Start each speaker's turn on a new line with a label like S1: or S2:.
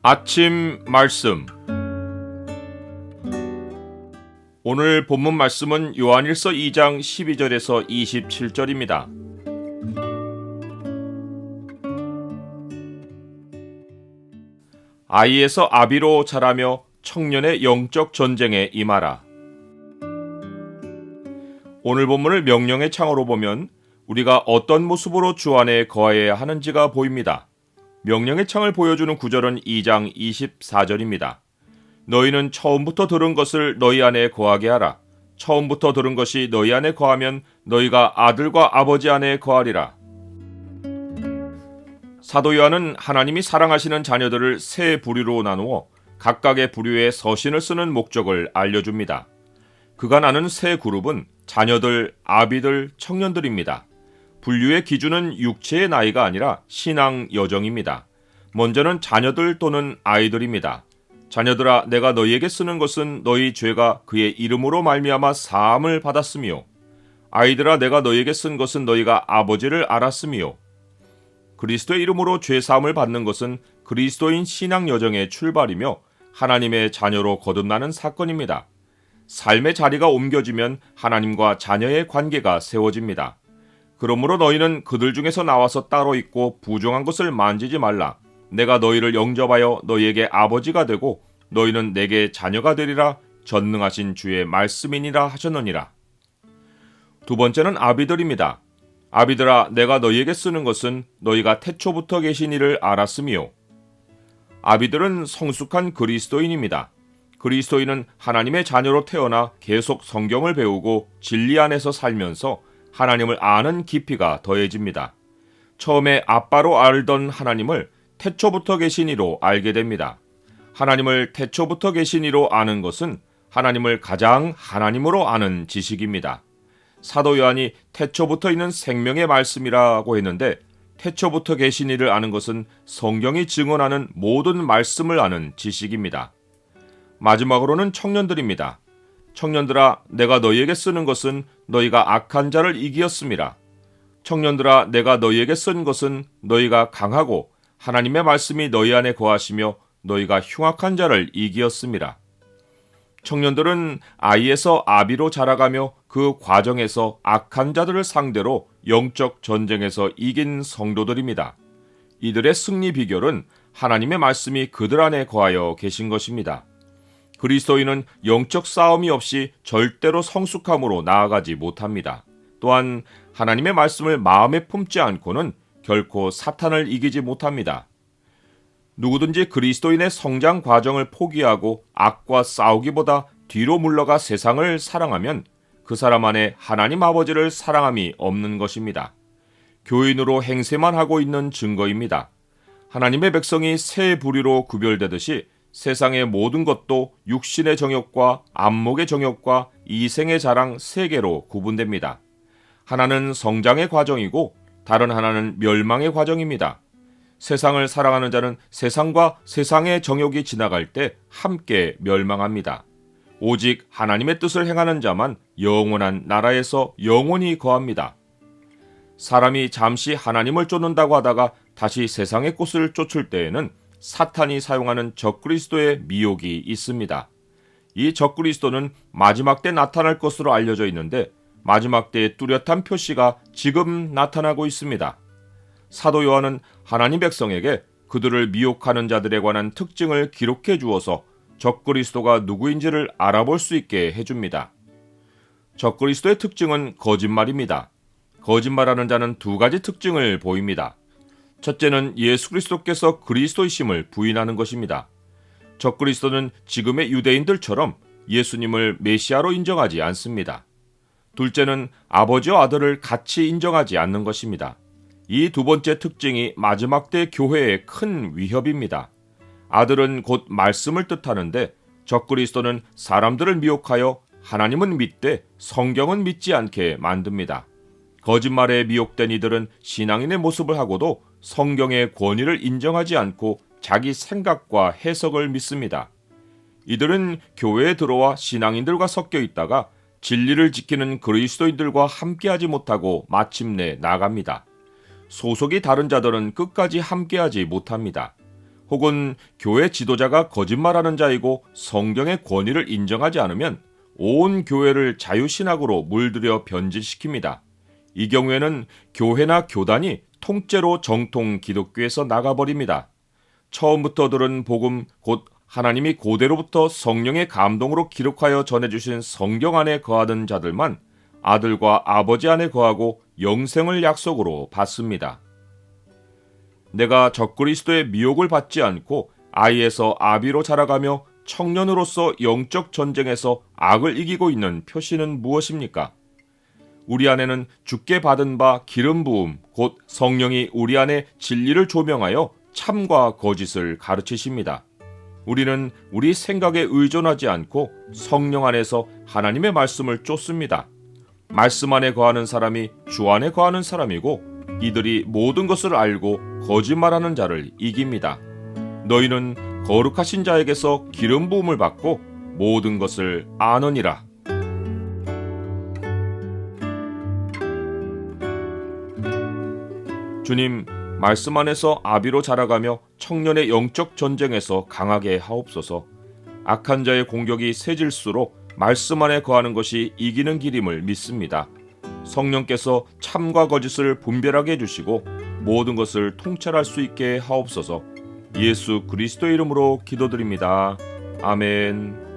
S1: 아침 말씀. 오늘 본문 말씀은 요한일서 2장 12절에서 27절입니다. 아이에서 아비로 자라며 청년의 영적 전쟁에 임하라. 오늘 본문을 명령의 창으로 보면 우리가 어떤 모습으로 주 안에 거해야 하는지가 보입니다. 명령의 창을 보여주는 구절은 2장 24절입니다. 너희는 처음부터 들은 것을 너희 안에 거하게 하라. 처음부터 들은 것이 너희 안에 거하면 너희가 아들과 아버지 안에 거하리라. 사도 요한은 하나님이 사랑하시는 자녀들을 세 부류로 나누어 각각의 부류에 서신을 쓰는 목적을 알려줍니다. 그가 나눈 세 그룹은 자녀들, 아비들, 청년들입니다. 분류의 기준은 육체의 나이가 아니라 신앙 여정입니다. 먼저는 자녀들 또는 아이들입니다. 자녀들아, 내가 너희에게 쓰는 것은 너희 죄가 그의 이름으로 말미암아 사함을 받았으며, 아이들아, 내가 너희에게 쓴 것은 너희가 아버지를 알았으며. 그리스도의 이름으로 죄 사함을 받는 것은 그리스도인 신앙 여정의 출발이며 하나님의 자녀로 거듭나는 사건입니다. 삶의 자리가 옮겨지면 하나님과 자녀의 관계가 세워집니다. 그러므로 너희는 그들 중에서 나와서 따로 있고 부정한 것을 만지지 말라. 내가 너희를 영접하여 너희에게 아버지가 되고 너희는 내게 자녀가 되리라. 전능하신 주의 말씀이니라 하셨느니라. 두 번째는 아비들입니다. 아비들아, 내가 너희에게 쓰는 것은 너희가 태초부터 계신 이를 알았으며. 아비들은 성숙한 그리스도인입니다. 그리스도인은 하나님의 자녀로 태어나 계속 성경을 배우고 진리 안에서 살면서 하나님을 아는 깊이가 더해집니다. 처음에 아빠로 알던 하나님을 태초부터 계신 이로 알게 됩니다. 하나님을 태초부터 계신 이로 아는 것은 하나님을 가장 하나님으로 아는 지식입니다. 사도 요한이 태초부터 있는 생명의 말씀이라고 했는데, 태초부터 계신 이를 아는 것은 성경이 증언하는 모든 말씀을 아는 지식입니다. 마지막으로는 청년들입니다. 청년들아, 내가 너희에게 쓰는 것은 너희가 악한 자를 이기었음이라. 청년들아, 내가 너희에게 쓴 것은 너희가 강하고 하나님의 말씀이 너희 안에 거하시며 너희가 흉악한 자를 이기었음이라. 청년들은 아이에서 아비로 자라가며 그 과정에서 악한 자들을 상대로 영적 전쟁에서 이긴 성도들입니다. 이들의 승리 비결은 하나님의 말씀이 그들 안에 거하여 계신 것입니다. 그리스도인은 영적 싸움이 없이 절대로 성숙함으로 나아가지 못합니다. 또한 하나님의 말씀을 마음에 품지 않고는 결코 사탄을 이기지 못합니다. 누구든지 그리스도인의 성장 과정을 포기하고 악과 싸우기보다 뒤로 물러가 세상을 사랑하면 그 사람 안에 하나님 아버지를 사랑함이 없는 것입니다. 교인으로 행세만 하고 있는 증거입니다. 하나님의 백성이 세 부류로 구별되듯이 세상의 모든 것도 육신의 정욕과 안목의 정욕과 이생의 자랑 세 개로 구분됩니다. 하나는 성장의 과정이고 다른 하나는 멸망의 과정입니다. 세상을 사랑하는 자는 세상과 세상의 정욕이 지나갈 때 함께 멸망합니다. 오직 하나님의 뜻을 행하는 자만 영원한 나라에서 영원히 거합니다. 사람이 잠시 하나님을 쫓는다고 하다가 다시 세상의 꽃을 쫓을 때에는 사탄이 사용하는 적그리스도의 미혹이 있습니다. 이 적그리스도는 마지막 때 나타날 것으로 알려져 있는데 마지막 때의 뚜렷한 표시가 지금 나타나고 있습니다. 사도 요한은 하나님 백성에게 그들을 미혹하는 자들에 관한 특징을 기록해 주어서 적그리스도가 누구인지를 알아볼 수 있게 해줍니다. 적그리스도의 특징은 거짓말입니다. 거짓말하는 자는 두 가지 특징을 보입니다. 첫째는 예수 그리스도께서 그리스도이심을 부인하는 것입니다. 적그리스도는 지금의 유대인들처럼 예수님을 메시아로 인정하지 않습니다. 둘째는 아버지와 아들을 같이 인정하지 않는 것입니다. 이 두 번째 특징이 마지막 때 교회의 큰 위협입니다. 아들은 곧 말씀을 뜻하는데 적그리스도는 사람들을 미혹하여 하나님은 믿되 성경은 믿지 않게 만듭니다. 거짓말에 미혹된 이들은 신앙인의 모습을 하고도 성경의 권위를 인정하지 않고 자기 생각과 해석을 믿습니다. 이들은 교회에 들어와 신앙인들과 섞여 있다가 진리를 지키는 그리스도인들과 함께하지 못하고 마침내 나갑니다. 소속이 다른 자들은 끝까지 함께하지 못합니다. 혹은 교회 지도자가 거짓말하는 자이고 성경의 권위를 인정하지 않으면 온 교회를 자유신학으로 물들여 변질시킵니다. 이 경우에는 교회나 교단이 통째로 정통 기독교에서 나가버립니다. 처음부터 들은 복음, 곧 하나님이 고대로부터 성령의 감동으로 기록하여 전해주신 성경 안에 거하는 자들만 아들과 아버지 안에 거하고 영생을 약속으로 받습니다. 내가 적그리스도의 미혹을 받지 않고 아이에서 아비로 자라가며 청년으로서 영적 전쟁에서 악을 이기고 있는 표시는 무엇입니까? 우리 안에는 주께 받은 바 기름 부음, 곧 성령이 우리 안에 진리를 조명하여 참과 거짓을 가르치십니다. 우리는 우리 생각에 의존하지 않고 성령 안에서 하나님의 말씀을 쫓습니다. 말씀 안에 거하는 사람이 주 안에 거하는 사람이고 이들이 모든 것을 알고 거짓말하는 자를 이깁니다. 너희는 거룩하신 자에게서 기름 부음을 받고 모든 것을 아느니라. 주님, 말씀 안에서 아비로 자라가며 청년의 영적 전쟁에서 강하게 하옵소서. 악한 자의 공격이 세질수록 말씀 안에 거하는 것이 이기는 길임을 믿습니다. 성령께서 참과 거짓을 분별하게 해주시고 모든 것을 통찰할 수 있게 하옵소서. 예수 그리스도의 이름으로 기도드립니다. 아멘.